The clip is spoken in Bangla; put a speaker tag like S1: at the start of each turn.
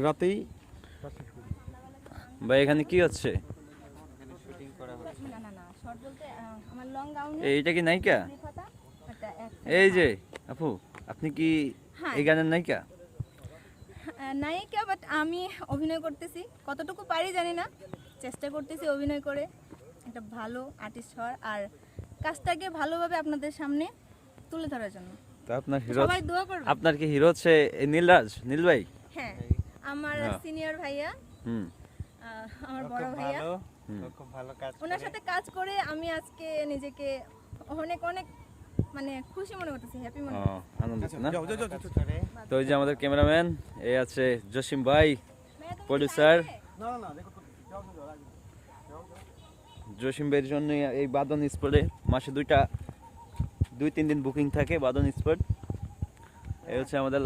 S1: রাতেই।
S2: ভাই এখানে কি হচ্ছে?
S3: না না না শর্ট বলতে আমার লং গাউনে
S2: এইটা কি নায়িকা?
S3: রিফাতা একটা এক
S2: এই যে আপু, আপনি কি
S3: হ্যাঁ
S2: এই গানের নায়িকা?
S3: নায়িকা, বাট আমি অভিনয় করতেছি, কতটুকু পারি জানি না, চেষ্টা করতেছি অভিনয় করে একটা ভালো আর্টিস্ট হওয়ার আর কাজটাকে ভালোভাবে আপনাদের সামনে তুলে ধরার জন্য।
S2: তো আপনার হিরো,
S3: সবাই দোয়া করবে।
S2: আপনার কি হিরো হচ্ছে এই নীলরাজ, নীল ভাই?
S3: হ্যাঁ, আমার
S2: হ্যাঁ।
S3: সিনিয়র ভাইয়া,
S2: হুম।
S3: আমার বড় ভাইয়া,
S4: খুব ভালো কাজ
S3: ওনার সাথে কাজ করে আমি আজকে নিজেকে অনেক অনেক মানে খুশি মনে করতেছি, হ্যাপি মনে করতেছি।
S2: আনন্দিত না?
S1: যাও যাও যাও যাও।
S4: করে
S2: তো এই যে আমাদের ক্যামেরাম্যান, এই আছে জসিম ভাই,
S3: ভাইয়া, তুমি
S2: প্রোডিউসার।
S3: চাইবে?
S1: না না না দেখো তো, যাও যাও যাও,
S2: জসিম ভাইয়ের জন্য এই বাদন স্পটে মাসে 2-3 দিন বুকিং থাকে বাদন স্পট। এই হচ্ছে আমাদের